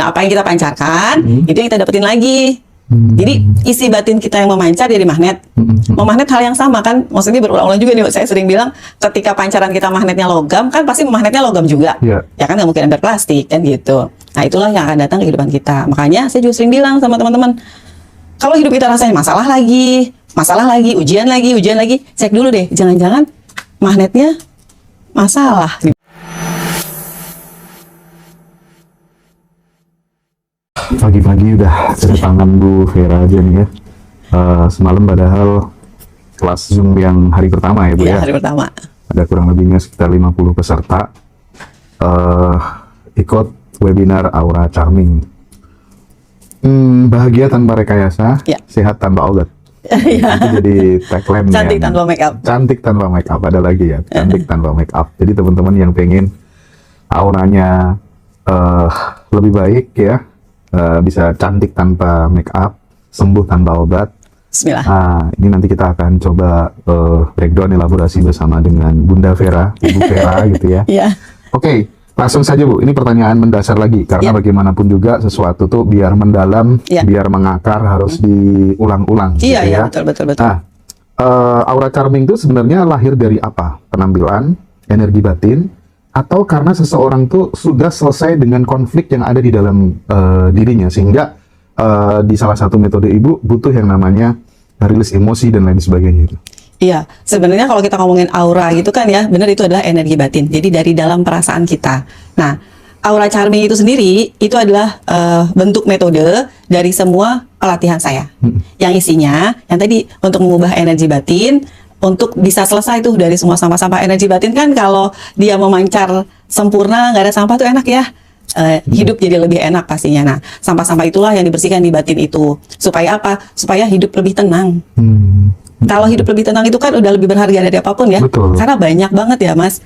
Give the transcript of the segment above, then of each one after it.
Apa yang kita pancarkan, itu yang kita dapetin lagi. Jadi isi batin kita yang memancar jadi magnet. Memagnet hal yang sama kan, maksudnya berulang-ulang juga nih. Saya sering bilang ketika pancaran kita magnetnya logam, kan pasti magnetnya logam juga. Ya kan, nggak mungkin ember plastik kan gitu. Nah itulah yang akan datang ke kehidupan kita. Makanya saya juga sering bilang sama teman-teman, kalau hidup kita rasanya masalah lagi, ujian lagi, cek dulu deh, jangan-jangan magnetnya masalah. Pagi-pagi udah kedatangan Bu Vera aja nih ya. Semalam padahal kelas Zoom yang hari pertama ya Bu ya. Hari pertama. Ada kurang lebihnya sekitar 50 peserta ikut webinar Aura Charming. Bahagia tanpa rekayasa, sehat tanpa obat. Itu jadi tagline. Cantik tanpa make up. Cantik tanpa make up, ada lagi ya. Cantik tanpa make up. Jadi teman-teman yang pengen auranya lebih baik ya, bisa cantik tanpa make up, sembuh tanpa obat. Bismillah. Ini nanti kita akan coba breakdown elaborasi bersama dengan Bunda Vera, Ibu Vera gitu ya. Oke, langsung saja Bu. Ini pertanyaan mendasar lagi karena bagaimanapun juga sesuatu tuh biar mendalam, biar mengakar harus diulang-ulang. Iya, betul. Nah, Aura Charming itu sebenarnya lahir dari apa? Penampilan, energi batin, atau karena seseorang tuh sudah selesai dengan konflik yang ada di dalam dirinya sehingga di salah satu metode Ibu butuh yang namanya rilis emosi dan lain sebagainya. Iya, sebenarnya kalau kita ngomongin aura gitu kan ya, benar itu adalah energi batin. Jadi dari dalam perasaan kita. Nah, Aura Charming itu sendiri itu adalah bentuk metode dari semua pelatihan saya. Yang isinya yang tadi untuk mengubah energi batin, untuk bisa selesai tuh dari semua sampah-sampah. Energi batin kan kalau dia memancar sempurna, nggak ada sampah tuh enak ya. Hidup jadi lebih enak pastinya. Nah, sampah-sampah itulah yang dibersihkan di batin itu. Supaya apa? Supaya hidup lebih tenang. Kalau hidup lebih tenang itu kan udah lebih berharga dari apapun ya. Betul. Karena banyak banget ya Mas,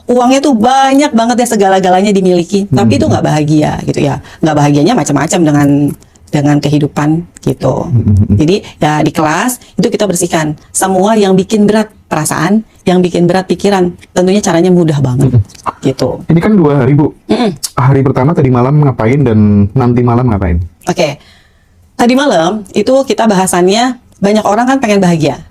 uangnya tuh banyak banget ya, segala-galanya dimiliki, tapi itu nggak bahagia gitu ya. Nggak bahagianya macam-macam dengan kehidupan gitu. Jadi ya di kelas itu kita bersihkan semua yang bikin berat perasaan, yang bikin berat pikiran. Tentunya caranya mudah banget gitu. Ini kan 2 hari Bu. Hari pertama tadi malam ngapain dan nanti malam ngapain? Oke. Tadi malam itu kita bahasannya banyak orang kan pengen bahagia,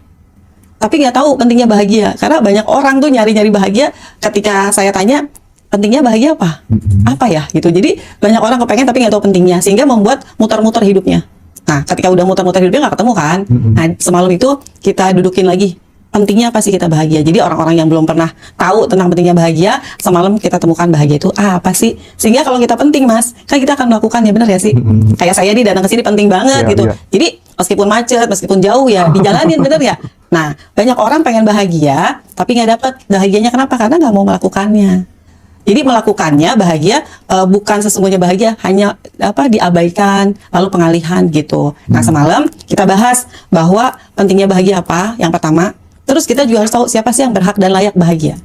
tapi nggak tahu pentingnya bahagia. Karena banyak orang tuh nyari-nyari bahagia. Ketika saya tanya pentingnya bahagia apa? Apa ya gitu. Jadi banyak orang kepengen tapi nggak tahu pentingnya, sehingga membuat muter-muter hidupnya. Nah, ketika udah muter-muter hidupnya nggak ketemu kan. Nah, semalam itu kita dudukin lagi, pentingnya apa sih kita bahagia. Jadi orang-orang yang belum pernah tahu tentang pentingnya bahagia, semalam kita temukan bahagia itu apa sih. Sehingga kalau kita penting Mas, kan kita akan melakukannya, benar ya sih? Kayak saya nih datang ke sini penting banget gitu. Jadi meskipun macet, meskipun jauh ya dijalanin, bener ya. Nah, banyak orang pengen bahagia tapi nggak dapat bahagianya. Kenapa? Karena nggak mau melakukannya. Jadi melakukannya bahagia, bukan sesungguhnya bahagia, hanya diabaikan lalu pengalihan gitu. Nah, semalam kita bahas bahwa pentingnya bahagia apa yang pertama. Terus kita juga harus tahu siapa sih yang berhak dan layak bahagia.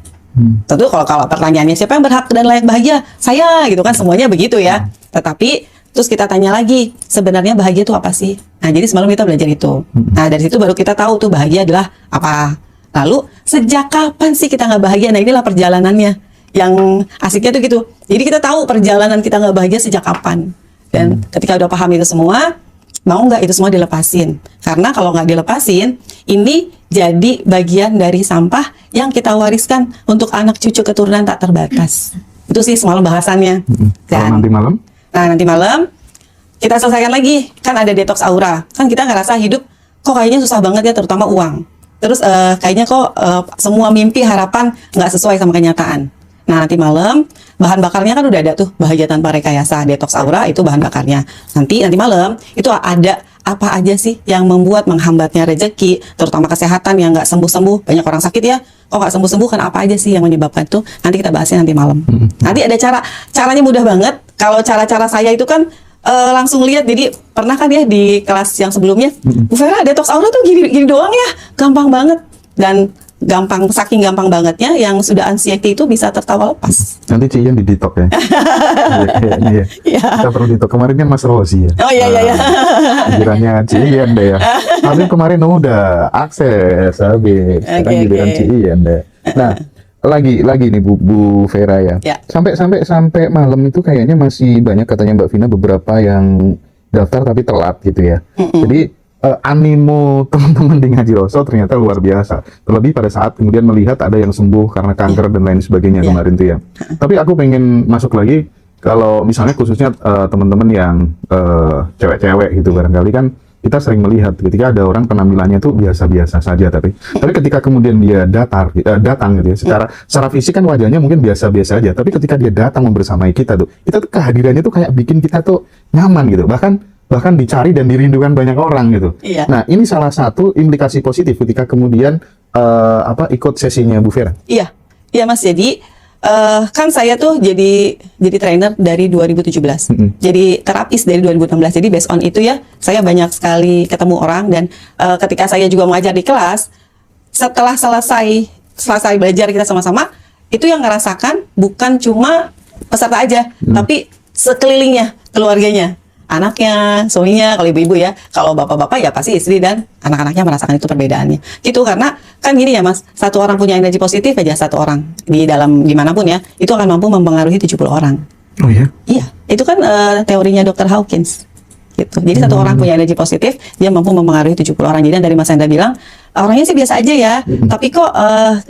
Tentu kalau pertanyaannya siapa yang berhak dan layak bahagia, saya gitu kan, semuanya begitu ya. Tetapi terus kita tanya lagi, sebenarnya bahagia itu apa sih? Nah, jadi semalam kita belajar itu. Nah, dari situ baru kita tahu tuh bahagia adalah apa. Lalu, sejak kapan sih kita nggak bahagia? Nah, inilah perjalanannya. Yang asiknya tuh gitu. Jadi kita tahu perjalanan kita nggak bahagia sejak kapan. Dan ketika udah paham itu semua, mau nggak itu semua dilepasin? Karena kalau nggak dilepasin, ini jadi bagian dari sampah yang kita wariskan untuk anak cucu keturunan tak terbatas. Itu sih semalam bahasannya. Kalau nanti malam? Nah, nanti malam kita selesaikan lagi. Kan ada detox aura. Kan kita ngerasa hidup kok kayaknya susah banget ya, terutama uang. Terus kayaknya kok semua mimpi, harapan nggak sesuai sama kenyataan. Nah, nanti malam bahan bakarnya kan udah ada tuh, bahagia tanpa rekayasa, detox aura itu bahan bakarnya. Nanti malam itu ada apa aja sih yang membuat menghambatnya rezeki, terutama kesehatan yang nggak sembuh-sembuh. Banyak orang sakit ya, kok nggak sembuh-sembuh, kan apa aja sih yang menyebabkan itu? Nanti kita bahasnya nanti malam. Nanti ada caranya mudah banget. Kalau cara-cara saya itu kan langsung lihat. Jadi pernah kan ya di kelas yang sebelumnya, Bu Vera detox aura tuh gini doang ya, gampang banget. Dan saking gampang bangetnya, yang sudah anxiety itu bisa tertawa lepas. Nanti Cian di detox ya. Kayaknya ya. Kita perlu detox. Kemarin kan Mas Rosi ya. Oh iya. Gilirannya Cian deh ya. Tapi kemarin udah akses habis. Sekarang giliran Cian deh. Nah, lagi nih Bu Vera ya. Ya. Sampai malam itu kayaknya masih banyak katanya Mbak Vina beberapa yang daftar tapi telat gitu ya. Jadi animo teman-teman di Ngaji Roso ternyata luar biasa. Terlebih pada saat kemudian melihat ada yang sembuh karena kanker dan lain sebagainya kemarin tuh ya. Tapi aku pengen masuk lagi kalau misalnya khususnya teman-teman yang cewek-cewek gitu barangkali kan kita sering melihat ketika ada orang penampilannya tuh biasa-biasa saja tapi ketika kemudian dia datang gitu ya secara fisik kan wajahnya mungkin biasa-biasa aja tapi ketika dia datang membersamai kita tuh kehadirannya tuh kayak bikin kita tuh nyaman gitu bahkan dicari dan dirindukan banyak orang gitu. Iya. Nah ini salah satu implikasi positif ketika kemudian ikut sesinya Bu Vera. Iya, iya Mas. Jadi kan saya tuh jadi trainer dari 2017, jadi terapis dari 2016. Jadi based on itu ya, saya banyak sekali ketemu orang dan ketika saya juga mengajar di kelas, setelah selesai belajar kita sama-sama, itu yang ngerasakan bukan cuma peserta aja, tapi sekelilingnya, keluarganya. Anaknya, suaminya, kalau ibu-ibu ya, kalau bapak-bapak ya pasti istri dan anak-anaknya merasakan itu perbedaannya. Gitu karena kan gini ya Mas, satu orang punya energi positif aja satu orang di dalam dimanapun ya, itu akan mampu mempengaruhi 70 orang. Oh ya? Iya, itu kan teorinya Dr. Hawkins. Gitu. Jadi satu orang punya energi positif, dia mampu mempengaruhi 70 orang. Jadi dari Mas Hendra bilang, orangnya sih biasa aja ya, tapi kok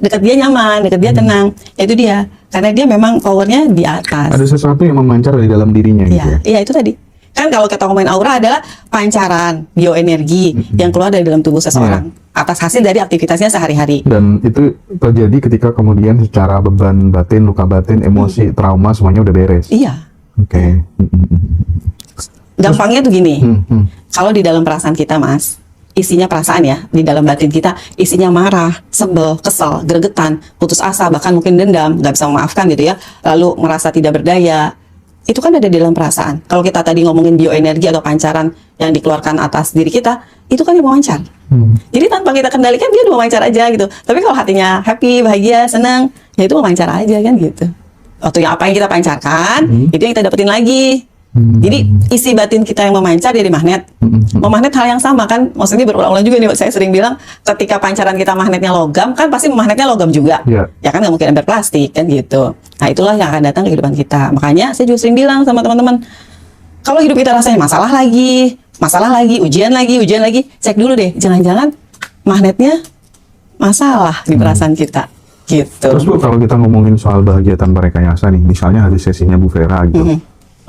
dekat dia nyaman, dekat dia tenang. Ya itu dia, karena dia memang powernya di atas. Ada sesuatu yang memancar dari dalam dirinya gitu ya? Iya itu tadi. Kan kalau kita ngomongin aura adalah pancaran bioenergi yang keluar dari dalam tubuh seseorang atas hasil dari aktivitasnya sehari-hari. Dan itu terjadi ketika kemudian secara beban batin, luka batin, emosi, trauma semuanya udah beres. Iya. Oke. Gampangnya tuh gini. Kalau di dalam perasaan kita Mas, isinya perasaan ya, di dalam batin kita isinya marah, sebel, kesel, gregetan, putus asa, bahkan mungkin dendam, nggak bisa memaafkan gitu ya, lalu merasa tidak berdaya. Itu kan ada di dalam perasaan. Kalau kita tadi ngomongin bioenergi atau pancaran yang dikeluarkan atas diri kita, itu kan yang memancar. Jadi tanpa kita kendalikan dia udah memancar aja gitu. Tapi kalau hatinya happy, bahagia, senang, ya itu memancar aja kan gitu. Waktu yang apa yang kita pancarkan, itu yang kita dapetin lagi. Jadi isi batin kita yang memancar jadi magnet. Memagnet hal yang sama kan, maksudnya berulang-ulang juga nih. Saya sering bilang ketika pancaran kita magnetnya logam kan pasti magnetnya logam juga. Ya kan nggak mungkin ember plastik kan gitu. Nah itulah yang akan datang ke kehidupan kita. Makanya saya juga sering bilang sama teman-teman, kalau hidup kita rasanya masalah lagi, ujian lagi, cek dulu deh, jangan-jangan magnetnya masalah di perasaan kita. Gitu. Terus Bu, kalau kita ngomongin soal bahagia tanpa rekayasa nih, misalnya hari sesinya Bu Vera gitu.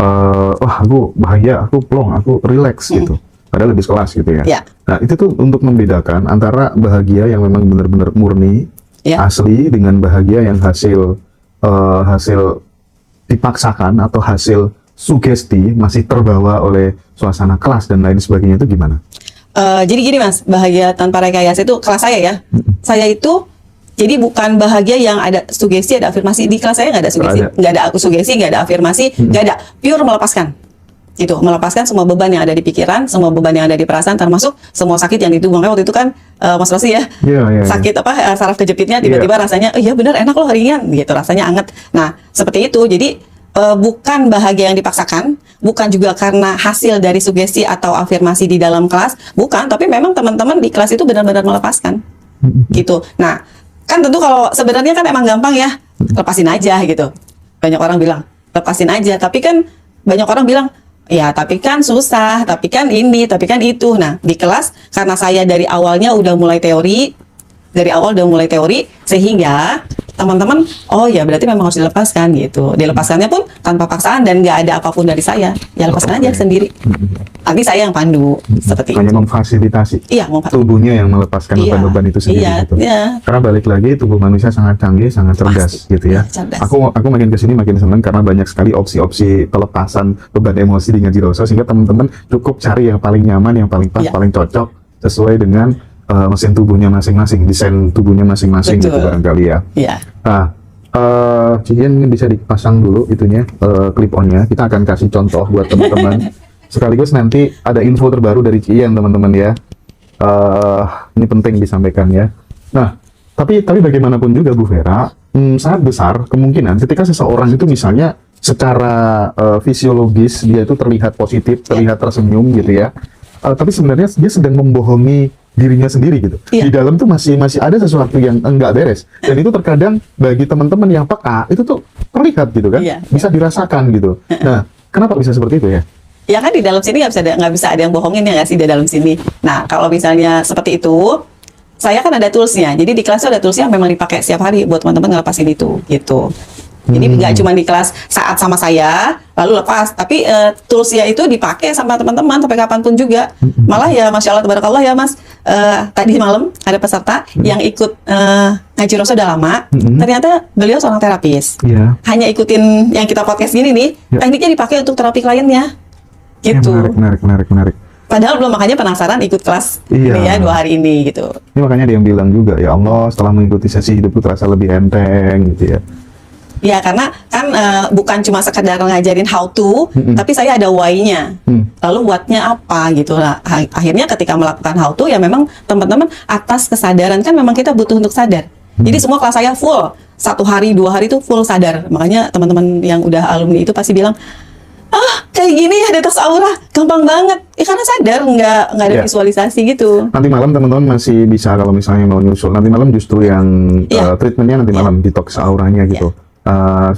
Wah aku bahagia, aku plong, aku relax gitu. Padahal habis kelas gitu ya. Nah itu tuh untuk membedakan antara bahagia yang memang benar-benar murni, asli, dengan bahagia yang hasil dipaksakan atau hasil sugesti masih terbawa oleh suasana kelas dan lain sebagainya, itu gimana? Jadi gini Mas, bahagia tanpa rekayasa itu kelas saya ya. Saya itu jadi bukan bahagia yang ada sugesti, ada afirmasi. Di kelas saya nggak ada sugesti, nggak ada sugesti, nggak ada afirmasi, nggak ada. Pure melepaskan. Itu melepaskan semua beban yang ada di pikiran, semua beban yang ada di perasaan, termasuk semua sakit yang di tubuh. Makanya waktu itu kan Mas Rosi ya, sakit apa saraf kejepitnya tiba-tiba rasanya, oh iya benar enak loh ringan, gitu rasanya anget. Nah seperti itu. Jadi bukan bahagia yang dipaksakan, bukan juga karena hasil dari sugesti atau afirmasi di dalam kelas, bukan. Tapi memang teman-teman di kelas itu benar-benar melepaskan, gitu. Nah kan tentu kalau sebenarnya kan emang gampang ya, lepasin aja gitu. Banyak orang bilang lepasin aja, tapi kan banyak orang bilang ya tapi kan susah, tapi kan ini, tapi kan itu. Nah di kelas karena saya dari awalnya udah mulai teori, sehingga teman-teman oh ya berarti memang harus dilepaskan gitu. Dilepaskannya pun tanpa paksaan dan nggak ada apapun dari saya, ya lepaskan aja sendiri. Nanti saya yang pandu seperti hanya itu. memfasilitasi Iya, tubuhnya yang melepaskan beban-beban itu sendiri gitu. Karena balik lagi tubuh manusia sangat canggih, sangat cerdas gitu ya. Cerdas. Aku makin kesini makin senang karena banyak sekali opsi-opsi pelepasan beban emosi di Ngaji Roso, sehingga teman-teman cukup cari yang paling nyaman, yang paling pas, paling cocok sesuai dengan mesin tubuhnya masing-masing, desain tubuhnya masing-masing gitu barangkali ya. Nah, Cian ini bisa dipasang dulu itunya, clip onnya. Kita akan kasih contoh buat teman-teman. Sekaligus nanti ada info terbaru dari Cian teman-teman ya. Ini penting disampaikan ya. Nah, tapi bagaimanapun juga Bu Vera, sangat besar kemungkinan ketika seseorang itu misalnya secara fisiologis dia itu terlihat positif, terlihat tersenyum gitu ya. Tapi sebenarnya dia sedang membohongi dirinya sendiri gitu. Iya. Di dalam tuh masih ada sesuatu yang enggak beres. Dan itu terkadang bagi teman-teman yang peka itu tuh terlihat gitu kan, Iya. bisa dirasakan gitu. Nah, kenapa bisa seperti itu ya? Ya kan di dalam sini nggak bisa ada yang bohongin ya nggak sih di dalam sini. Nah kalau misalnya seperti itu, saya kan ada toolsnya. Jadi di kelas itu ada toolsnya yang memang dipakai setiap hari buat teman-teman ngelepasin itu gitu. Jadi nggak cuma di kelas saat sama saya lalu lepas, tapi toolsnya itu dipakai sama teman-teman sampai kapanpun juga. Malah ya masya Allah tabarakallah ya Mas. Tadi malam ada peserta yang ikut ngaji Rosa udah lama. Ternyata beliau seorang terapis. Iya. Hanya ikutin yang kita podcast gini nih, Ya. tekniknya dipakai untuk terapi kliennya. Gitu. Ya, menarik. Padahal belum, makanya penasaran ikut kelas Iya. ini ya 2 hari ini gitu. Ini makanya dia yang bilang juga, ya Allah, setelah mengikuti sesi hidupku terasa lebih enteng gitu ya. Ya karena kan bukan cuma sekedar ngajarin how to, tapi saya ada why-nya. Lalu what-nya apa gitu lah. Akhirnya ketika melakukan how to ya memang teman-teman atas kesadaran kan memang kita butuh untuk sadar. Jadi semua kelas saya full 1 hari 2 hari itu full sadar. Makanya teman-teman yang udah alumni itu pasti bilang, kayak gini ya detox aura, gampang banget. Ya karena sadar, nggak ada Iya. visualisasi gitu. Nanti malam teman-teman masih bisa kalau misalnya mau nyusul. Nanti malam justru yang Iya. treatmentnya nanti malam detox auranya gitu.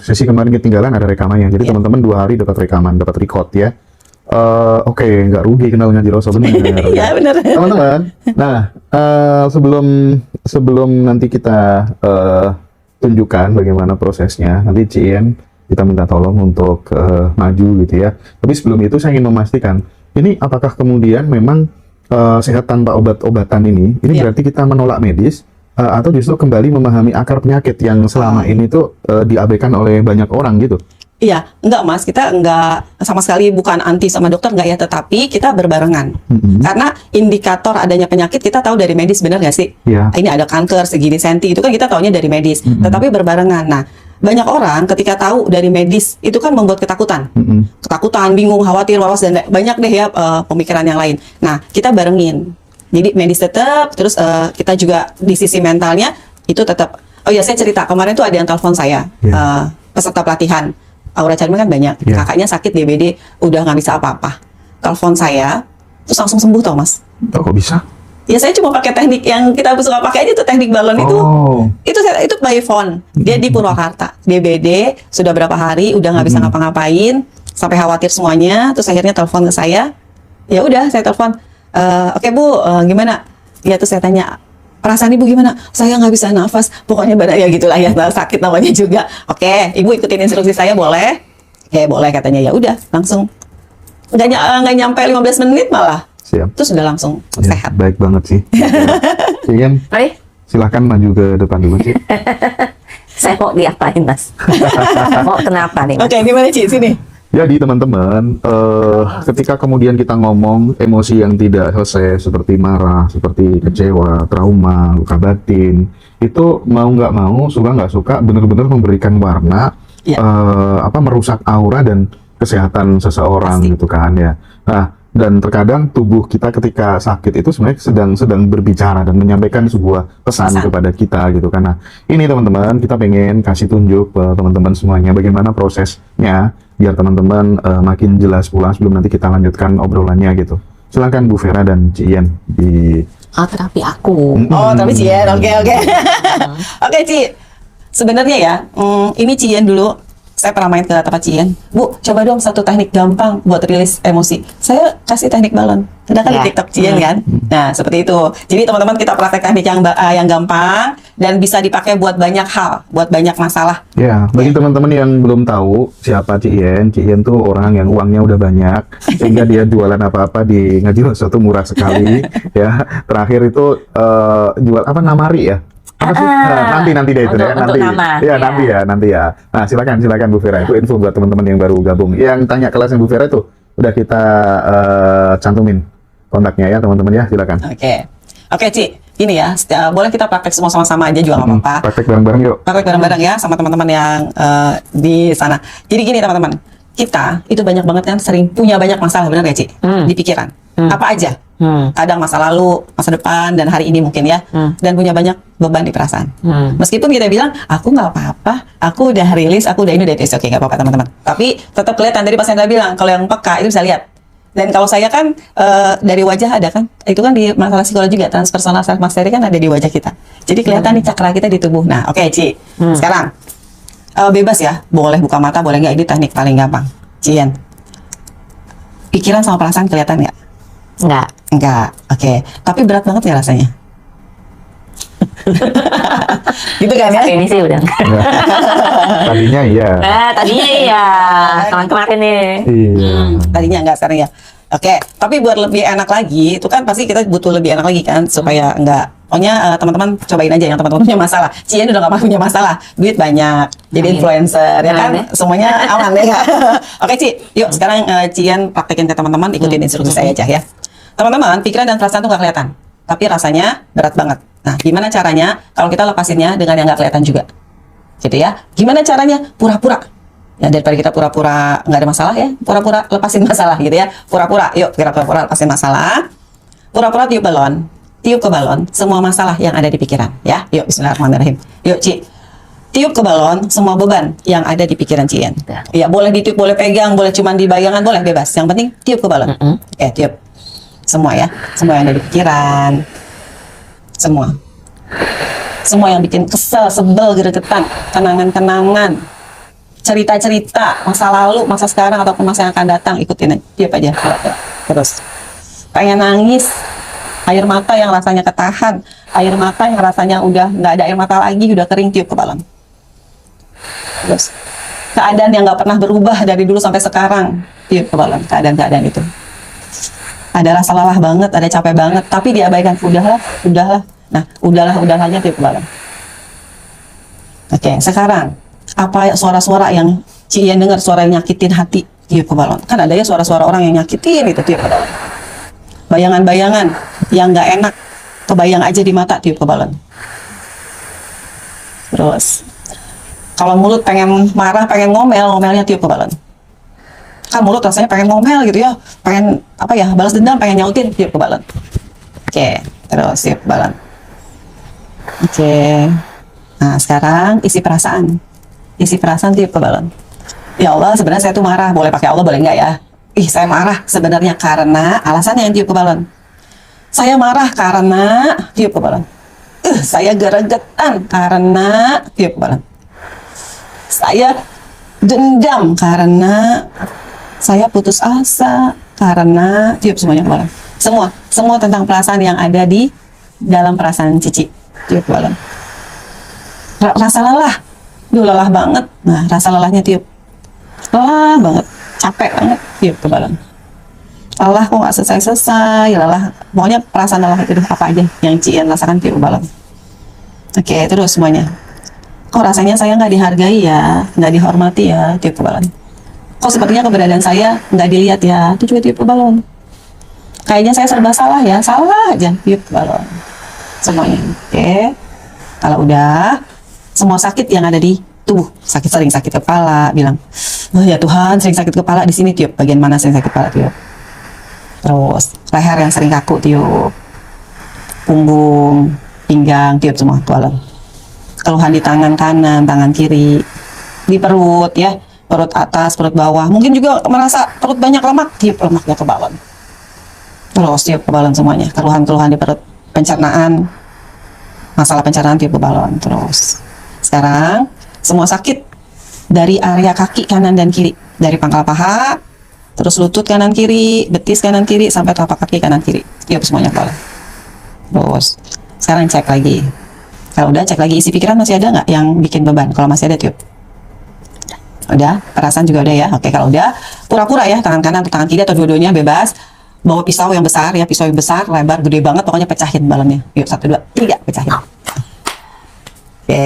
Sesi kemarin ketinggalan ada rekamannya. Jadi Iya. teman-teman 2 hari dapat rekaman, dapat record ya. Oke, nggak rugi kenal ngaji Rosa benar. Iya benar. Teman-teman. Nah, sebelum nanti kita tunjukkan bagaimana prosesnya, nanti Cien kita minta tolong untuk maju gitu ya. Tapi sebelum itu saya ingin memastikan, ini apakah kemudian memang sehat tanpa obat-obatan ini Iya. berarti kita menolak medis atau justru kembali memahami akar penyakit yang selama ini tuh diabaikan oleh banyak orang gitu? Iya, enggak Mas, kita enggak sama sekali bukan anti sama dokter enggak ya, tetapi kita berbarengan. Karena indikator adanya penyakit kita tahu dari medis, benar nggak sih? Iya. Ini ada kanker segini senti, itu kan kita taunya dari medis. Tetapi berbarengan. Nah, banyak orang ketika tahu dari medis itu kan membuat ketakutan. Ketakutan, bingung, khawatir, was dan banyak deh ya pemikiran yang lain. Nah, kita barengin. Jadi medis tetap, terus kita juga di sisi mentalnya itu tetap. Oh ya, saya cerita kemarin tuh ada yang telepon saya, Iya. peserta pelatihan. Aura Charming kan banyak. Iya. Kakaknya sakit DBD, udah nggak bisa apa-apa. Telepon saya, terus langsung sembuh tau Mas. Oh, kok bisa? Ya saya cuma pakai teknik yang kita suka pakai aja tuh, teknik balon itu. Oh. Itu by phone. Dia di Purwakarta. DBD sudah berapa hari udah nggak bisa ngapa-ngapain, sampai khawatir semuanya. Terus akhirnya telepon ke saya. Ya udah, saya telepon. Oke Bu, gimana? Ya terus saya tanya, perasaan Ibu gimana? Saya nggak bisa nafas, pokoknya badan ya gitulah ya, sakit namanya juga. Oke, Ibu ikutin instruksi saya boleh? Oke, boleh katanya. Ya udah, langsung nggak nyampe 15 menit malah. Siap. Terus udah langsung Ya, sehat. baik banget sih. Cien, Hai, silahkan maju ke depan dulu Cien. saya mau diapain mas? Mau kenapa nih? Mas? Oke, gimana Ci? Sini. Jadi teman-teman, ketika kemudian kita ngomong emosi yang tidak selesai seperti marah, seperti kecewa, trauma, luka batin, itu mau nggak mau, suka nggak suka, benar-benar memberikan warna, Iya. merusak aura dan kesehatan seseorang Pasti. gitu kan ya. Nah, dan terkadang tubuh kita ketika sakit itu sebenarnya sedang berbicara dan menyampaikan sebuah pesan Pesan. kepada kita gitu kan. Nah, ini teman-teman, kita pengen kasih tunjuk ke teman-teman semuanya bagaimana prosesnya biar teman-teman makin jelas pula sebelum nanti kita lanjutkan obrolannya gitu. Silakan Bu Vera dan Cien di Terapi aku. Oh, tapi Cien, oke. Oke, Ci. Sebenarnya ya, ini Cien dulu. Saya pernah main ke tempat Cien. Bu, coba dong satu teknik gampang buat rilis emosi. Saya kasih teknik balon. Ada kan Ya. di TikTok Cien kan? Nah, seperti itu. Jadi teman-teman kita praktek teknik yang gampang dan bisa dipakai buat banyak hal, buat banyak masalah. Ya, bagi teman-teman yang belum tahu siapa Cien tuh orang yang uangnya udah banyak, sehingga dia jualan apa-apa di Ngaji Rosa tuh murah sekali. Ya, terakhir itu jual apa namari ya? Apa sih? Nanti deh itu untuk- deh, untuk nanti. nama, Ya, ya. nanti ya. Nah, silakan Bu Vera. Itu info buat teman-teman yang baru gabung. Yang tanya kelasnya Bu Vera itu udah kita cantumin kontaknya ya, teman-teman ya, silakan. Oke, Ci. Ini ya, boleh kita praktek semua sama-sama aja juga nggak apa-apa. Praktek bareng-bareng yuk. Praktek bareng-bareng ya sama teman-teman yang di sana. Jadi gini teman-teman, kita itu banyak banget kan sering punya banyak masalah, benar ya Ci? Di pikiran. Apa aja? Kadang masa lalu, masa depan, dan hari ini mungkin ya. Dan punya banyak beban di perasaan. Meskipun kita bilang, aku nggak apa-apa, aku udah rilis, aku udah ini, udah tes, oke nggak apa-apa teman-teman. Tapi tetap kelihatan dari pas Anda bilang, kalau yang peka itu bisa lihat. Dan kalau saya kan dari wajah ada kan, itu kan di masalah psikologi juga, transpersonal self mastery kan ada di wajah kita. Jadi kelihatan nih cakra kita di tubuh. Nah, oke, Ci. Sekarang bebas ya, boleh buka mata, boleh nggak, ini teknik paling gampang. Cien, pikiran sama perasaan kelihatan nggak? Enggak. Enggak, oke. Tapi berat banget nggak rasanya? Gitu kan ya? Ini sih udah. Tadinya iya. Tadinya iya. Kemarin nih. Iya. Tadinya enggak, sekarang ya. Oke, tapi buat lebih enak lagi, itu kan pasti kita butuh lebih enak lagi kan, supaya enggak. Pokoknya teman-teman cobain aja yang teman-teman punya masalah. Cien udah gak pernah punya masalah, duit banyak, jadi Amin. influencer, ya kan? Amin. Semuanya aman ya. Oke, Ci, yuk sekarang Cien praktekin ke teman-teman, ikutin instruksi saya aja ya. Teman-teman, pikiran dan perasaan tuh gak kelihatan, tapi rasanya berat banget. Nah, gimana caranya kalau kita lepasinnya dengan yang gak kelihatan juga? Gitu ya. Gimana caranya? Pura-pura. Ya, daripada kita pura-pura nggak ada masalah ya, pura-pura lepasin masalah gitu ya. Pura-pura, yuk kita pura-pura lepasin masalah. Pura-pura tiup balon, tiup ke balon semua masalah yang ada di pikiran ya. Yuk, bismillahirrahmanirrahim. Yuk, Ci. Tiup ke balon semua beban yang ada di pikiran Cien. Ya, boleh ditiup, boleh pegang, boleh cuman di bayangan, boleh bebas. Yang penting tiup ke balon. Oke, tiup. Semua ya, semua yang ada di pikiran. Semua. Semua yang bikin kesel, sebel, gregetan, kenangan-kenangan, cerita-cerita masa lalu, masa sekarang ataupun masa yang akan datang, ikutin aja, tiup aja, terus. Pengen nangis, air mata yang rasanya ketahan, air mata yang rasanya udah nggak ada air mata lagi, udah kering, tiup ke balon. Terus, keadaan yang nggak pernah berubah dari dulu sampai sekarang, tiup ke balon, keadaan-keadaan itu. Ada rasa lelah banget, ada capek banget, tapi diabaikan, udahlah. Nah, udahlah, tiup ke balon. Oke, sekarang apa suara-suara yang Cien dengar, suara yang nyakitin hati, tiup ke balon. Kan ada ya suara-suara orang yang nyakitin itu, tiup ke balon. Bayangan-bayangan yang nggak enak kebayang aja di mata, tiup ke balon. Terus kalau mulut pengen marah, pengen ngomel, ngomelnya tiup ke balon. Kan mulut rasanya pengen ngomel gitu ya, pengen apa ya, balas dendam, pengen nyautin, tiup ke balon. Oke, terus tiup ke balon. Oke. Nah, sekarang isi perasaan tiup ke balon. Ya Allah, sebenarnya saya tuh marah. Boleh pakai Allah, boleh enggak ya? Saya marah sebenarnya karena alasannya yang tiup ke balon. Saya marah karena tiup ke balon. Saya geregetan karena tiup ke balon. Saya dendam karena saya putus asa karena tiup semuanya ke balon. Semua tentang perasaan yang ada di dalam perasaan Cici, tiup ke balon. Rasa lelah, lelah banget. Nah, rasa lelahnya tiup. Lelah banget, capek banget, tiup ke balon. Lelah kok nggak selesai, lelah. Pokoknya perasaan lelah itu apa aja yang Cien rasakan, tiup ke balon. Oke, terus semuanya. Kok rasanya saya nggak dihargai ya, nggak dihormati ya, tiup ke balon. Kok sepertinya keberadaan saya nggak dilihat ya, itu juga tiup ke balon. Kayaknya saya serba salah ya, salah aja, tiup ke balon. Semuanya. Oke. Kalau udah, semua sakit yang ada di tubuh, sering sakit kepala, bilang, oh ya Tuhan, sering sakit kepala di sini, tiup. Bagian mana sering sakit kepala, tiup. Terus leher yang sering kaku, tiup. Punggung, pinggang, tiup semua, balon. Keluhan di tangan kanan, tangan kiri, di perut ya, perut atas, perut bawah. Mungkin juga merasa perut banyak lemak, tiup lemaknya ke balon. Terus tiup ke balon semuanya. Keluhan-keluhan di perut, pencernaan, masalah pencernaan, tiup ke balon. Terus sekarang semua sakit dari area kaki kanan dan kiri, dari pangkal paha, terus lutut kanan kiri, betis kanan kiri, sampai telapak kaki kanan kiri, tiup semuanya ke balon. Terus sekarang cek lagi. Kalau udah, cek lagi isi pikiran masih ada nggak yang bikin beban. Kalau masih ada, tiup. Udah, perasaan juga udah ya. Oke, kalau udah, pura-pura ya, tangan kanan atau tangan kiri atau dua-duanya bebas. Bawa pisau yang besar ya, pisau yang besar, lebar, gede banget, pokoknya pecahin balonnya. Yuk, 1, 2, 3, pecahin. Oke.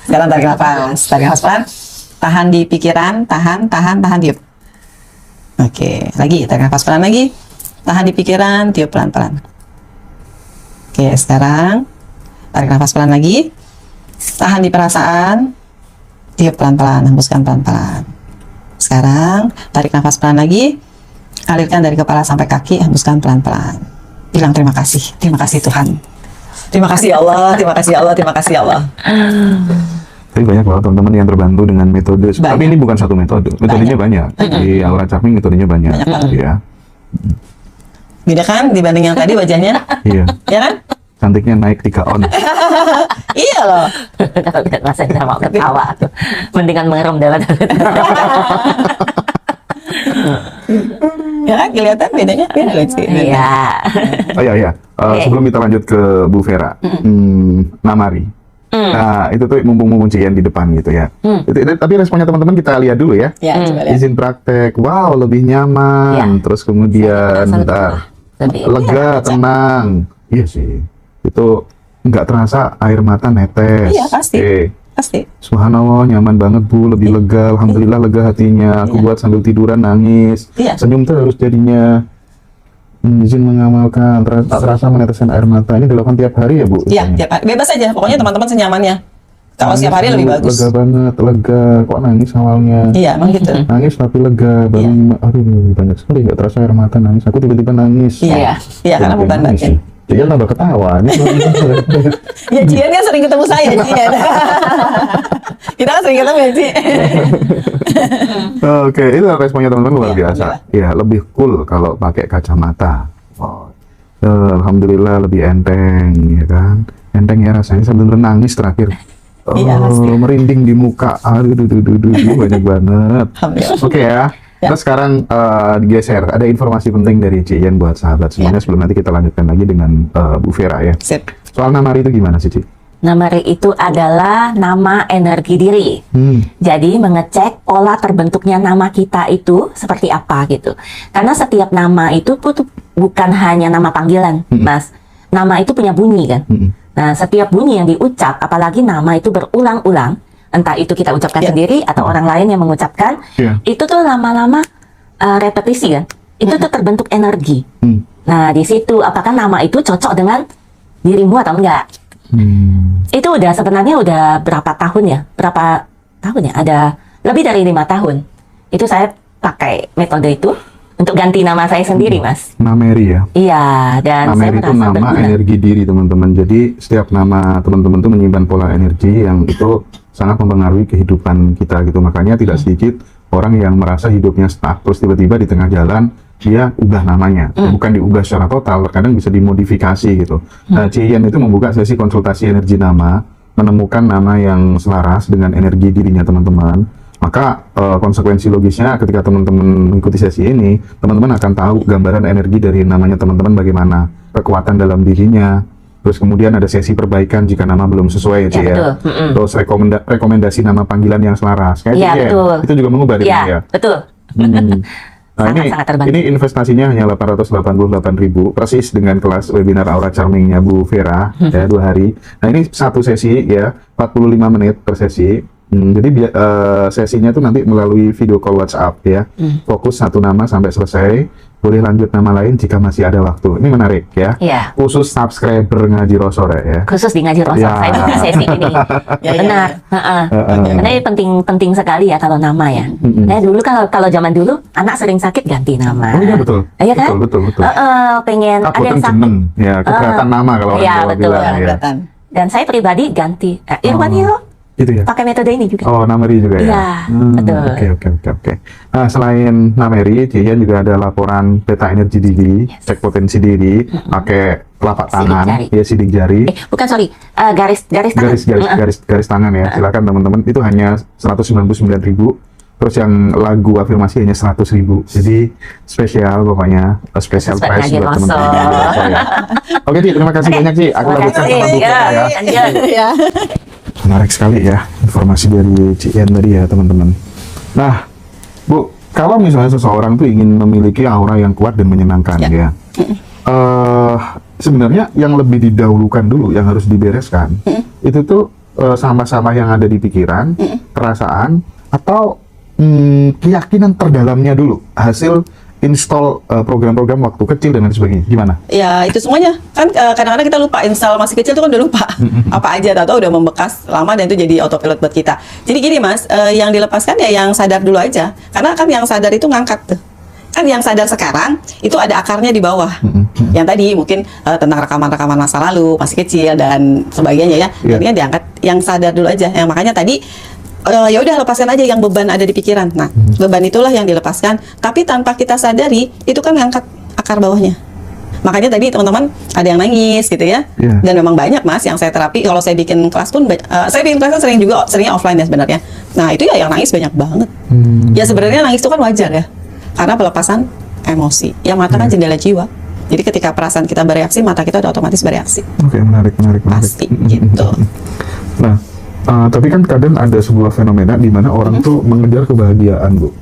Sekarang tarik nafas pelan. Tahan di pikiran, tahan, tiup. Oke, lagi, tarik nafas pelan lagi. Tahan di pikiran, tiup pelan-pelan. Oke, sekarang tarik nafas pelan lagi. Tahan di perasaan, tiup pelan-pelan, hembuskan pelan-pelan. Sekarang tarik nafas pelan lagi. Alirkan dari kepala sampai kaki, hembuskan pelan-pelan. Bilang terima kasih Tuhan. Terima kasih Allah, terima kasih Allah, terima kasih Allah. Tapi banyak loh teman-teman yang terbantu dengan metode. Tapi Banyak. ini bukan satu metode, metodenya banyak. Di aura charming metodenya banyak. Banyak banget. Ya, Beda kan dibanding yang tadi wajahnya? iya. Ya kan? Cantiknya naik 3 on. Iya loh. Kalau lihat Mas Hendra mau ketawa tuh, mendingan merem daripada Ya kan kelihatan bedanya beda loh sih. Iya. Oh iya, iya. Oke. Sebelum kita lanjut ke Bu Vera, Namari. Nah, itu tuh mumpung Cian di depan gitu ya. Tapi responnya teman-teman kita lihat dulu ya. Ya, coba lihat. Izin praktek, wow lebih nyaman. Ya. Terus kemudian Saya bentar, lebih lega, tenang. Iya sih, itu nggak terasa air mata netes. Iya, pasti. Oke. Pasti. Subhanallah, nyaman banget Bu, lebih lega. Alhamdulillah lega hatinya. Aku buat sambil tiduran nangis. Iya. Senyum terus jadinya. Izin mengamalkan, tak terasa meneteskan air mata. Ini dilakukan tiap hari ya Bu? Iya, biasanya? tiap hari. Bebas aja. Pokoknya teman-teman senyamannya. Kalau Nangis setiap hari lebih Bu, bagus. Lega banget, lega. Kok nangis awalnya? Iya, emang gitu. Nangis tapi lega. Baru, aduh banyak sekali nggak terasa air mata nangis. Aku tiba-tiba nangis. Iya. Iya, karena Tiba-tiba bukan nangis batin. sih. Dia tambah ketawa. Ini Ya, Cian kan sering ketemu saya, Cian. Kita kan sering ketemu ya, Ci. Oke, itu responnya teman-teman luar Iya, biasa. Ya, lebih cool kalau pakai kacamata. Oh, alhamdulillah lebih enteng, ya kan? Enteng ya rasanya sambil nangis terakhir. Iya, pasti. Merinding di muka. Aduh, banyak banget. Alhamdulillah. Oke ya. Ya. Terus sekarang digeser. Ada informasi penting dari Cian buat sahabat semuanya. Ya. Sebelum nanti kita lanjutkan lagi dengan Bu Vera ya. Sip. Soal Namari itu gimana sih, Ci? Namari itu adalah nama energi diri. Jadi mengecek pola terbentuknya nama kita itu seperti apa gitu. Karena setiap nama itu tuh bukan hanya nama panggilan, Mas. Nama itu punya bunyi kan. Nah, setiap bunyi yang diucap, apalagi nama itu berulang-ulang, entah itu kita ucapkan Ya. sendiri atau orang lain yang mengucapkan, Ya. itu tuh lama-lama repetisi kan. Itu tuh terbentuk energi. Nah, di situ apakah nama itu cocok dengan dirimu atau enggak? Itu udah sebenarnya udah berapa tahun ya? Berapa tahun ya? Ada lebih dari 5 tahun. Itu saya pakai metode itu untuk ganti nama saya sendiri, Mas. Nameri ya. Iya, dan saya Nameri itu merasa nama berguna. energi diri teman-teman. Jadi setiap nama teman-teman itu menyimpan pola energi yang itu sangat mempengaruhi kehidupan kita gitu. Makanya tidak sedikit orang yang merasa hidupnya stuck terus tiba-tiba di tengah jalan dia ubah namanya. Bukan diubah secara total, terkadang bisa dimodifikasi gitu. Nah, Cian itu membuka sesi konsultasi energi nama, menemukan nama yang selaras dengan energi dirinya teman-teman. Maka konsekuensi logisnya ketika teman-teman mengikuti sesi ini, teman-teman akan tahu gambaran energi dari namanya teman-teman bagaimana, kekuatan dalam dirinya. Terus kemudian ada sesi perbaikan jika nama belum sesuai ya, Ci, ya. betul. Terus rekomendasi nama panggilan yang selaras. Kayak Iya, Ci, ya. betul. Itu juga mengubah dirinya ya. Iya, betul. Nah, Sangat terbantu. ini investasinya hanya 888.000 persis dengan kelas webinar Aura Charmingnya Bu Vera ya 2 hari. Nah, ini satu sesi ya 45 menit per sesi. Jadi sesinya tuh nanti melalui video call WhatsApp ya. Fokus satu nama sampai selesai. Boleh lanjut nama lain jika masih ada waktu. Ini menarik ya. Iya. Khusus subscriber Ngaji Rosore ya. Khusus di Ngaji Rosok, Ya. saya buka sesi ini. Ya, ya, Benar. Karena ini penting sekali ya kalau nama ya. Nah, dulu kalau zaman dulu anak sering sakit ganti nama. Oh iya betul. Iya kan? Betul. Pengen ada Takutkan yang sakit. jeneng ya, keberatan nama kalau orang Iya, Jawa betul. bilang ya. Kelihatan. Dan saya pribadi ganti. Irwan Hiro Gitu ya. pakai metode ini juga. Oh, Nameri juga ya? Iya, betul. Oke. Nah, selain Nameri, Cian juga ada laporan peta energi diri, cek potensi diri, pakai telapak Sidik tangan, jari. ya sidik jari, Bukan sorry, garis tangan. garis tangan ya. Silakan teman-teman, itu hanya 199.000. Terus yang lagu afirmasi hanya 100.000. Jadi spesial pokoknya, special Sesuai price Ngaji buat Rosok. teman-teman. Ya. Oke, Ci, terima kasih banyak, Ci. Aku Terima lanjutkan kasih. sama Bu Vera ya. Lanjut. Ya. Menarik sekali ya informasi dari Cian tadi ya teman-teman. Nah, Bu, kalau misalnya seseorang tuh ingin memiliki aura yang kuat dan menyenangkan ya, sebenarnya yang lebih didahulukan dulu yang harus dibereskan itu tuh sampah-sampah yang ada di pikiran, perasaan atau keyakinan terdalamnya dulu hasil install program-program waktu kecil dan lain sebagainya. Gimana? Ya itu semuanya kan kadang-kadang kita lupa install masih kecil tuh kan udah lupa apa aja atau udah membekas lama dan itu jadi autopilot buat kita. Jadi gini Mas, yang dilepaskan ya yang sadar dulu aja karena kan yang sadar itu ngangkat tuh. Kan yang sadar sekarang itu ada akarnya di bawah. Yang tadi mungkin tentang rekaman-rekaman masa lalu, masih kecil dan sebagainya ya. Iya. Intinya diangkat yang sadar dulu aja. Yang makanya tadi ya udah lepaskan aja yang beban ada di pikiran. Nah, beban itulah yang dilepaskan. Tapi tanpa kita sadari, itu kan ngangkat akar bawahnya. Makanya tadi teman-teman ada yang nangis gitu ya. Iya. Dan memang banyak Mas yang saya terapi. Kalau saya bikin kelas pun, saya bikin kelas kan seringnya offline ya sebenarnya. Nah itu ya yang nangis banyak banget. Ya sebenarnya nangis itu kan wajar ya, karena pelepasan emosi. Yang mata kan jendela jiwa. Jadi ketika perasaan kita bereaksi, mata kita udah otomatis bereaksi. Oke, menarik. Pasti gitu. Nah, tapi kan kadang ada sebuah fenomena di mana orang tuh mengejar kebahagiaan, Bu.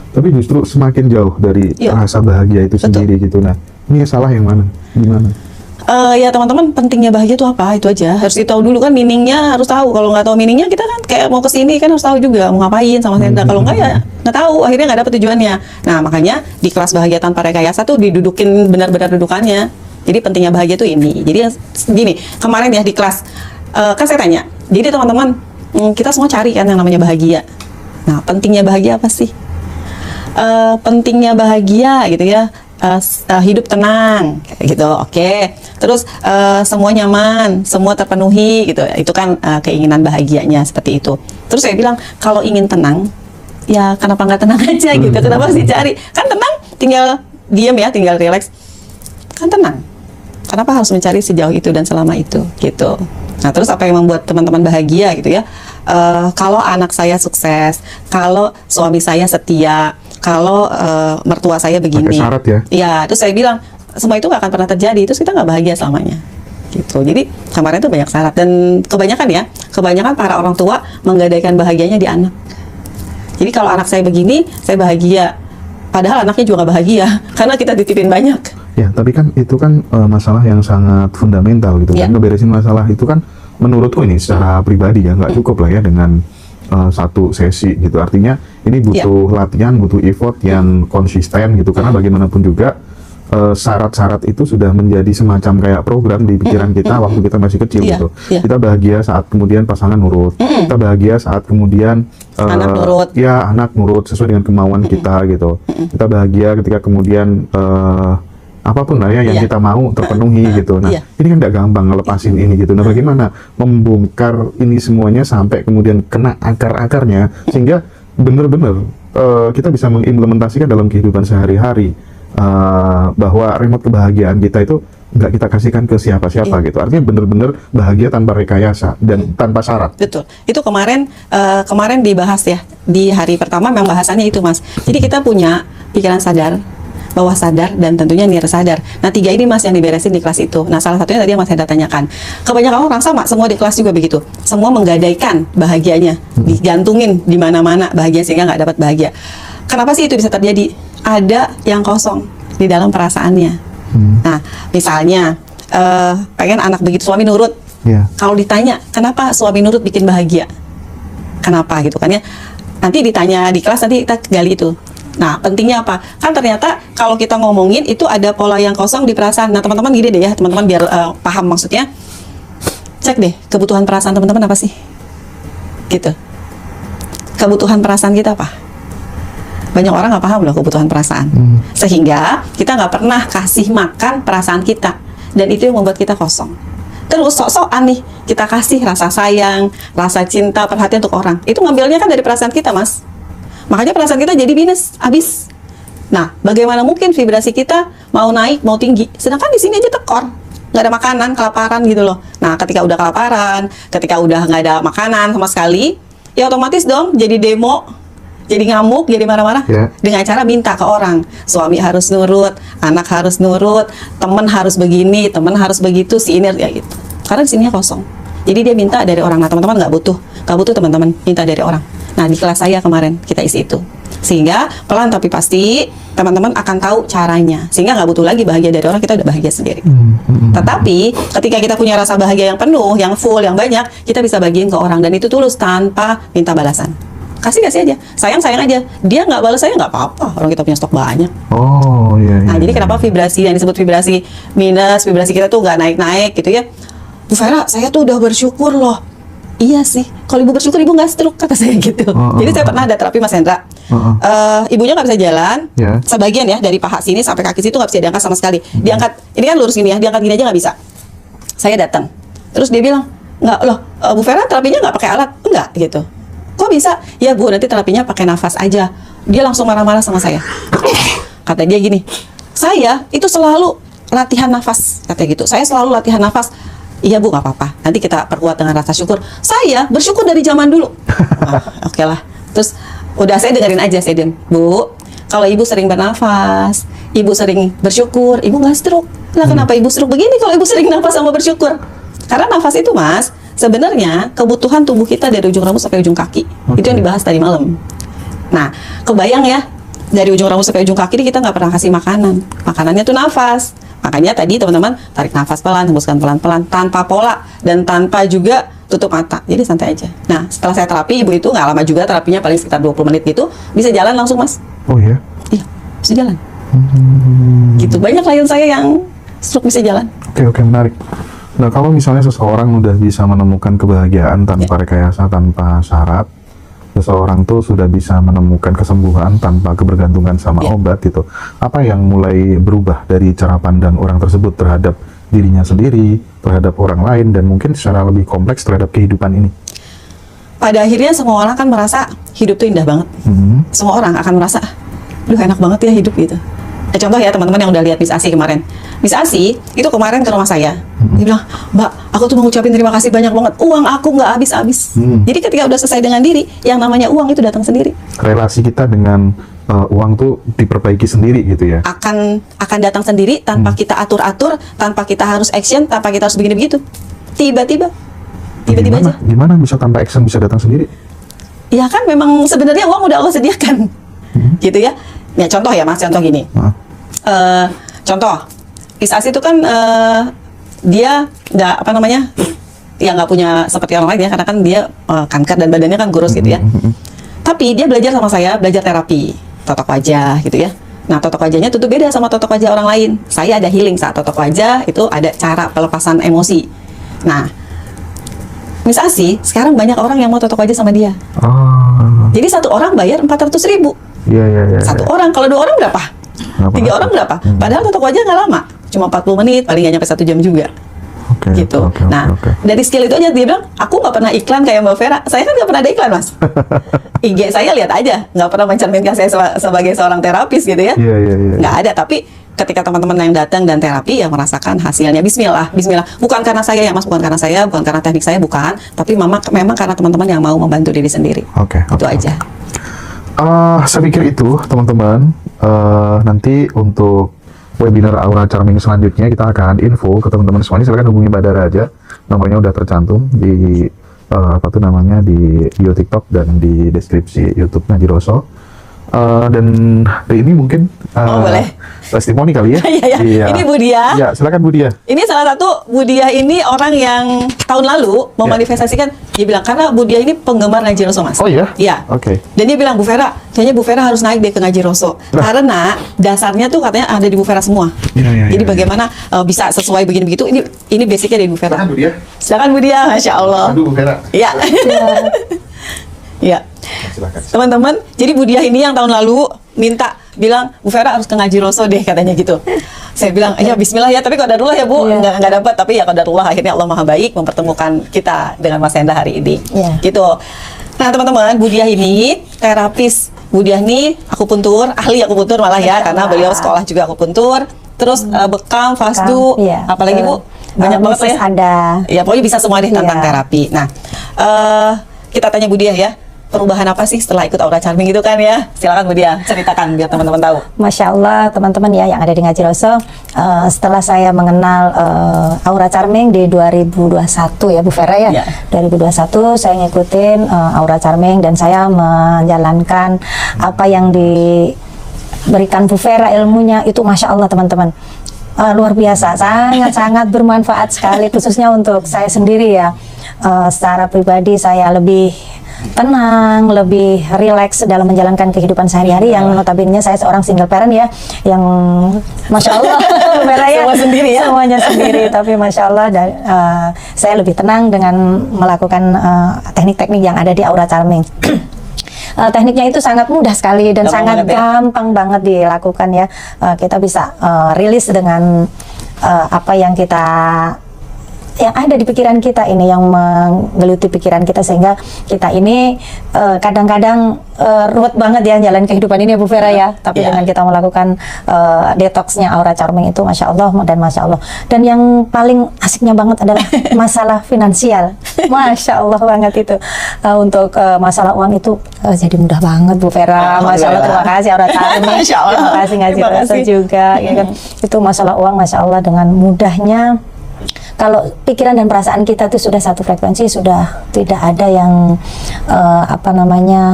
Tapi justru semakin jauh dari Iya. rasa bahagia itu Betul. sendiri gitu. Nah, ini salah yang mana? Gimana? Ya teman-teman, pentingnya bahagia itu apa? Itu aja. Harus tahu dulu kan, meaningnya harus tahu. Kalau nggak tahu meaningnya, kita kan kayak mau kesini kan harus tahu juga mau ngapain sama Senda. Kalau nggak ya nggak tahu, akhirnya nggak dapet tujuannya. Nah makanya di kelas bahagia tanpa rekayasa tuh didudukin benar-benar dudukannya. Jadi pentingnya bahagia tuh ini. Jadi gini, kemarin ya di kelas kan saya tanya. Jadi teman-teman, kita semua cari kan yang namanya bahagia. Nah pentingnya bahagia apa sih? Pentingnya bahagia gitu ya, hidup tenang kayak gitu, oke. Terus semua nyaman, semua terpenuhi gitu, itu kan keinginan bahagianya seperti itu. Terus saya bilang kalau ingin tenang, ya kenapa nggak tenang aja gitu, kenapa sih cari? Kan tenang, tinggal diam ya, tinggal relax, kan tenang. Kenapa harus mencari sejauh itu dan selama itu gitu. Nah terus apa yang membuat teman-teman bahagia gitu ya? Kalau anak saya sukses, kalau suami saya setia, kalau mertua saya begini. Pakai syarat ya? Iya, terus saya bilang semua itu nggak akan pernah terjadi, terus kita nggak bahagia selamanya. Gitu. Jadi kemarin itu banyak syarat dan kebanyakan para orang tua menggadaikan bahagianya di anak. Jadi kalau anak saya begini, saya bahagia. Padahal anaknya juga nggak bahagia karena kita ditipin banyak. Ya, tapi kan itu kan masalah yang sangat fundamental gitu. Iya. Kan ngeberesin masalah itu kan menurutku ini secara pribadi ya nggak cukup lah ya dengan satu sesi gitu. Artinya ini butuh latihan, butuh effort yang konsisten gitu. Karena bagaimanapun juga syarat-syarat itu sudah menjadi semacam kayak program di pikiran kita waktu kita masih kecil Iya, gitu. iya. Kita bahagia saat kemudian pasangan nurut. Kita bahagia saat kemudian Anak nurut. ya anak nurut sesuai dengan kemauan kita gitu. Kita bahagia ketika kemudian apapun lah ya yang Iya. kita mau terpenuhi gitu. Nah, Iya. ini kan nggak gampang ngelepasin ini gitu. Nah, bagaimana membongkar ini semuanya sampai kemudian kena akar-akarnya sehingga benar-benar kita bisa mengimplementasikan dalam kehidupan sehari-hari bahwa remote kebahagiaan kita itu nggak kita kasihkan ke siapa-siapa gitu. Artinya benar-benar bahagia tanpa rekayasa dan tanpa syarat. Betul. Itu kemarin dibahas ya di hari pertama, memang bahasannya itu Mas. Jadi kita punya pikiran sadar, bawah sadar, dan tentunya nir sadar. Nah 3 ini Mas yang diberesin di kelas itu. Nah salah satunya tadi yang Mas Heda tanyakan. Kebanyakan orang sama, semua di kelas juga begitu. Semua menggadaikan bahagianya, digantungin di mana-mana bahagia sehingga nggak dapat bahagia. Kenapa sih itu bisa terjadi? Ada yang kosong di dalam perasaannya. Nah misalnya pengen anak begitu, suami nurut. Ya. Kalau ditanya kenapa suami nurut bikin bahagia, kenapa gitu kan ya? Nanti ditanya di kelas, nanti kita gali itu. Nah, pentingnya apa? Kan ternyata kalau kita ngomongin itu ada pola yang kosong di perasaan. Nah, teman-teman gini deh ya, teman-teman biar paham maksudnya. Cek deh, kebutuhan perasaan teman-teman apa sih? Gitu. Kebutuhan perasaan kita apa? Banyak orang nggak paham loh kebutuhan perasaan. Sehingga kita nggak pernah kasih makan perasaan kita. Dan itu yang membuat kita kosong. Terus sok-sokan nih, kita kasih rasa sayang, rasa cinta, perhatian untuk orang. Itu ngambilnya kan dari perasaan kita, Mas. Makanya perasaan kita jadi minus, habis. Nah, bagaimana mungkin vibrasi kita mau naik, mau tinggi, sedangkan di sini aja tekor, nggak ada makanan, kelaparan gitu loh. Nah, ketika udah kelaparan, ketika udah nggak ada makanan sama sekali, ya otomatis dong jadi demo, jadi ngamuk, jadi marah-marah. Ya. Dengan cara minta ke orang, suami harus nurut, anak harus nurut, teman harus begini, teman harus begitu, si ini ya gitu. Karena di sininya kosong. Jadi dia minta dari orang. Nah, teman-teman nggak butuh teman-teman minta dari orang. Nah, di kelas saya kemarin kita isi itu. Sehingga pelan tapi pasti teman-teman akan tahu caranya. Sehingga nggak butuh lagi bahagia dari orang, kita udah bahagia sendiri. Tetapi ketika kita punya rasa bahagia yang penuh, yang full, yang banyak, kita bisa bagiin ke orang. Dan itu tulus tanpa minta balasan. Kasih aja. Sayang aja. Dia nggak balas saya nggak apa-apa. Orang kita punya stok banyak. Oh, iya. Nah, iya. jadi kenapa vibrasi yang disebut vibrasi minus, vibrasi kita tuh nggak naik-naik gitu ya. Bu Vera, saya tuh udah bersyukur loh. Iya sih, kalau ibu bersyukur ibu nggak stroke kata saya gitu. Jadi saya pernah ada terapi Mas Hendra. Ibunya nggak bisa jalan, sebagian ya dari paha sini sampai kaki situ nggak bisa diangkat sama sekali. Diangkat, ini kan lurus gini ya, diangkat gini aja nggak bisa. Saya datang, terus dia bilang, nggak loh, Bu Vera terapinya nggak pakai alat, enggak gitu. Kok bisa? Ya Bu, nanti terapinya pakai nafas aja. Dia langsung marah-marah sama saya. Kata dia gini, saya itu selalu latihan nafas, katanya gitu. Saya selalu latihan nafas. Iya Bu, nggak apa-apa. Nanti kita perkuat dengan rasa syukur. Saya bersyukur dari zaman dulu. Oke lah. Terus udah saya dengerin aja, saya diam. Bu, kalau ibu sering bernafas, ibu sering bersyukur, ibu nggak stroke. Lah kenapa ibu stroke begini kalau ibu sering nafas sama bersyukur? Karena nafas itu Mas, sebenarnya kebutuhan tubuh kita dari ujung rambut sampai ujung kaki. Itu yang dibahas tadi malam. Nah, kebayang ya, dari ujung rambut sampai ujung kaki ini kita nggak pernah kasih makanan. Makanannya tuh nafas. Makanya tadi teman-teman tarik nafas pelan, hembuskan pelan-pelan, tanpa pola dan tanpa juga tutup mata. Jadi santai aja. Nah, setelah saya terapi, ibu itu nggak lama juga, terapinya paling sekitar 20 menit gitu, bisa jalan langsung Mas. Oh ya? Iya, bisa jalan. Gitu, banyak klien saya yang stroke bisa jalan. Oke, menarik. Nah, kalau misalnya seseorang udah bisa menemukan kebahagiaan tanpa rekayasa, tanpa syarat, seseorang tuh sudah bisa menemukan kesembuhan tanpa kebergantungan sama obat gitu. Apa yang mulai berubah dari cara pandang orang tersebut terhadap dirinya sendiri, terhadap orang lain, dan mungkin secara lebih kompleks terhadap kehidupan ini? Pada akhirnya semua orang kan merasa hidup tuh indah banget. Semua orang akan merasa, duh enak banget ya hidup gitu. Contoh ya teman-teman yang udah lihat Miss Asi kemarin. Miss Asi itu kemarin ke rumah saya. Dia bilang, Mbak, aku tuh mau ucapin terima kasih banyak banget. Uang aku nggak habis-habis. Jadi ketika udah selesai dengan diri, yang namanya uang itu datang sendiri. Relasi kita dengan uang tuh diperbaiki sendiri gitu ya? Akan datang sendiri tanpa kita atur-atur, tanpa kita harus action, tanpa kita harus begini begitu. Tiba-tiba aja. Gimana bisa tanpa action bisa datang sendiri? Ya kan memang sebenarnya uang udah Allah sediakan. Gitu ya. Ya contoh ya Mas, contoh gini. Contoh, Miss Asi itu kan dia nggak apa namanya, ya nggak punya seperti orang lain ya, karena kan dia kanker dan badannya kan kurus gitu ya. Tapi dia belajar sama saya, belajar terapi totok wajah gitu ya. Nah, totok wajahnya tentu beda sama totok wajah orang lain. Saya ada healing saat totok wajah, itu ada cara pelepasan emosi. Nah, Miss Asi sekarang banyak orang yang mau totok wajah sama dia. Jadi satu orang bayar 400.000. Iya. Satu orang, kalau 2 orang berapa? 3 orang berapa? Padahal totok wajah nggak lama, cuma 40 menit, paling nggak nyampe 1 jam juga. Gitu. Nah, dari skill itu aja dia bilang, aku nggak pernah iklan kayak Mbak Vera. Saya kan nggak pernah ada iklan Mas. IG saya lihat aja, nggak pernah mencerminkan saya sebagai seorang terapis gitu ya. Nggak ada, tapi ketika teman-teman yang datang dan terapi yang merasakan hasilnya, Bismillah. Bukan karena saya ya Mas, bukan karena saya, bukan karena teknik saya, bukan. Tapi memang karena teman-teman yang mau membantu diri sendiri. Itu aja. Saya pikir itu teman-teman. Nanti untuk webinar Aura Charming selanjutnya kita akan info ke teman-teman semuanya. Silakan hubungi Mbak Dara aja, nomornya udah tercantum di di bio TikTok dan di deskripsi YouTube Ngajiroso. Dan hari ini mungkin boleh testimoni kali ya. Iya. Ini Bu Dia. Ya, silakan Bu Dia. Ini salah satu, Bu Dia ini orang yang tahun lalu memanifestasikan, dia bilang karena Bu Dia ini penggemar Ngajiroso Mas. Oh iya? Iya. Oke. Dan dia bilang, Bu Vera, kayaknya Bu Vera harus naik deh ke Ngajiroso. Karena dasarnya tuh katanya ada di Bu Vera semua. Jadi bagaimana bisa sesuai begini begitu? Ini basicnya dari Bu Vera. Silakan Bu Dia. Silakan Bu Dia, Masya Allah. Aduh Bu Vera. Iya. Iya. Silakan. Teman-teman, jadi Bu Dia ini yang tahun lalu minta, bilang Bu Vera harus ke Ngajiroso deh katanya gitu. Saya bilang, ya Bismillah ya, tapi qadarullah ya Bu, nggak dapat, tapi ya qadarullah, akhirnya Allah Maha Baik mempertemukan kita dengan Mas Hendra hari ini. Gitu. Nah teman-teman, Bu Dia ini terapis. Bu Dia ini akupuntur, ahli akupuntur malah ya, karena beliau sekolah juga akupuntur. Terus bekam, fasdu, apalagi Bu, banyak banget ya. Ada. Ya pokoknya bisa semua deh tentang terapi. Nah, kita tanya Bu Dia ya, perubahan apa sih setelah ikut Aura Charming itu kan ya? Silakan Bu Dia, ceritakan biar teman-teman tahu. Masya Allah teman-teman ya yang ada di Ngajiroso, setelah saya mengenal Aura Charming di 2021 ya Bu Vera ya, 2021 saya ngikutin Aura Charming dan saya menjalankan apa yang diberikan Bu Vera ilmunya itu, Masya Allah teman-teman. Luar biasa, sangat-sangat bermanfaat sekali khususnya untuk saya sendiri ya. Secara pribadi saya lebih tenang, lebih rileks dalam menjalankan kehidupan sehari-hari. Yang notabene saya seorang single parent ya, yang masya Allah, Semua sendiri ya? semuanya sendiri. Tapi masya Allah, saya lebih tenang dengan melakukan teknik-teknik yang ada di Aura Charming. Tekniknya itu sangat mudah sekali dan Gampang sangat banget ya? gampang banget dilakukan ya. Kita bisa rilis dengan apa yang ada di pikiran kita ini, yang menggeluti pikiran kita, sehingga kita ini kadang-kadang ruwet banget ya jalan kehidupan ini ya Bu Vera ya. Tapi Iya. dengan kita melakukan detoxnya Aura Charming itu masya Allah dan masya Allah. Dan yang paling asiknya banget adalah masalah finansial. Masya Allah banget itu. Untuk masalah uang itu jadi mudah banget Bu Vera. Masya Allah, terima kasih Aura Charming. Masya Allah. Terima kasih Ngaji Terima Rasa kasih. juga ya kan. Itu masalah uang masya Allah dengan mudahnya. Kalau pikiran dan perasaan kita itu sudah satu frekuensi, sudah tidak ada yang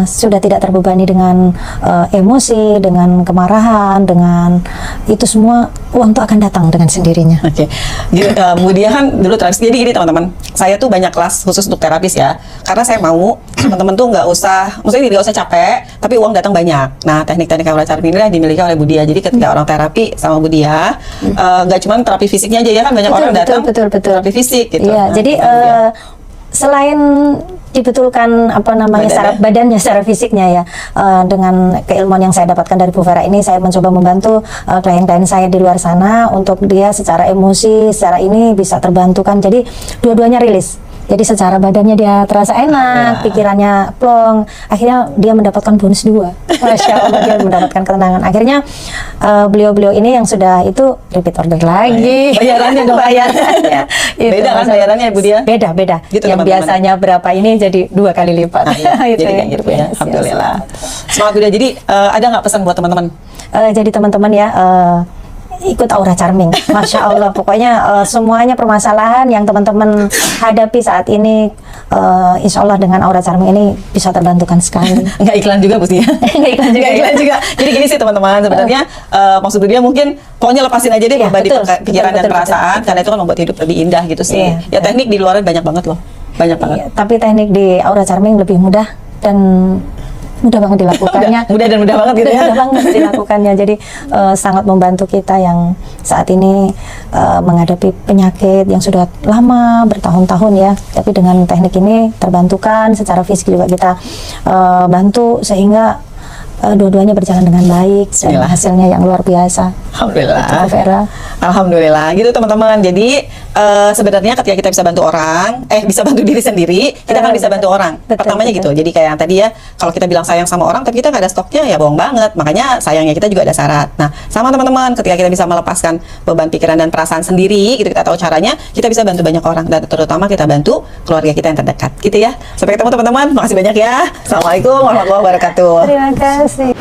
sudah tidak terbebani dengan emosi, dengan kemarahan, dengan itu semua, uang itu akan datang dengan sendirinya. Oke, jadi Budia kan dulu terapi. Jadi gini teman-teman, saya tuh banyak kelas khusus untuk terapis ya, karena saya mau teman-teman tuh nggak usah, maksudnya nggak usah capek, tapi uang datang banyak. Nah, teknik-teknik Aura Charming ini dimiliki oleh Budia. Jadi ketika orang terapi sama Budia, nggak cuma terapi fisiknya aja ya kan, banyak orang datang betul. terapi fisik gitu. Iya, Nah, jadi selain dibetulkan badannya secara fisiknya ya, dengan keilmuan yang saya dapatkan dari Bu Vera ini, saya mencoba membantu klien-klien saya di luar sana untuk dia secara emosi, secara ini bisa terbantukan. Jadi dua-duanya rilis. Jadi secara badannya dia terasa enak, pikirannya plong, akhirnya dia mendapatkan bonus 2. Masya Allah, dia mendapatkan ketenangan. Akhirnya beliau-beliau ini yang sudah itu repeat order lagi. Bayarannya dong. Bayarannya. Beda kan bayarannya Bu Dia? Beda. Gitu, yang teman-teman. biasanya berapa ini jadi 2 kali lipat. Nah, iya. Itu Jadi kayak gitu ya. Yes, Alhamdulillah. Semangat Budia. Jadi ada nggak pesan buat teman-teman? Jadi teman-teman ya, ikut Aura Charming, masya Allah. Pokoknya semuanya permasalahan yang teman-teman hadapi saat ini, insya Allah dengan Aura Charming ini bisa terbantukan sekali. Nggak iklan juga Bu Dia? Nggak iklan juga. Nggak iklan juga. Jadi gini sih teman-teman, sebenarnya maksud Budia mungkin pokoknya lepasin aja deh Iya, beban di betul, pikiran dan betul, perasaan, betul. karena itu kan membuat hidup lebih indah gitu sih. Iya, Ya teknik di luaran banyak banget loh, banyak banget. Iya, tapi teknik di Aura Charming lebih mudah dan mudah banget dilakukannya. Mudah banget gitu ya. Mudah banget dilakukannya. Jadi sangat membantu kita yang saat ini menghadapi penyakit yang sudah lama bertahun-tahun ya. Tapi dengan teknik ini terbantukan, secara fisik juga kita bantu sehingga dua-duanya berjalan dengan baik dan Bismillah. hasilnya yang luar biasa. Alhamdulillah. Bu Vera. Alhamdulillah gitu teman-teman. Jadi sebenarnya ketika kita bisa bantu orang, bisa bantu diri sendiri, kita kan bisa bantu orang. Betul, Pertamanya betul. gitu. Jadi kayak yang tadi ya, kalau kita bilang sayang sama orang tapi kita nggak ada stoknya, ya bohong banget. Makanya sayangnya kita juga ada syarat. Nah, sama teman-teman, ketika kita bisa melepaskan beban pikiran dan perasaan sendiri, gitu kita tahu caranya, kita bisa bantu banyak orang dan terutama kita bantu keluarga kita yang terdekat. Gitu ya. Sampai ketemu teman-teman. Makasih banyak ya. Assalamualaikum warahmatullahi wabarakatuh. Terima kasih.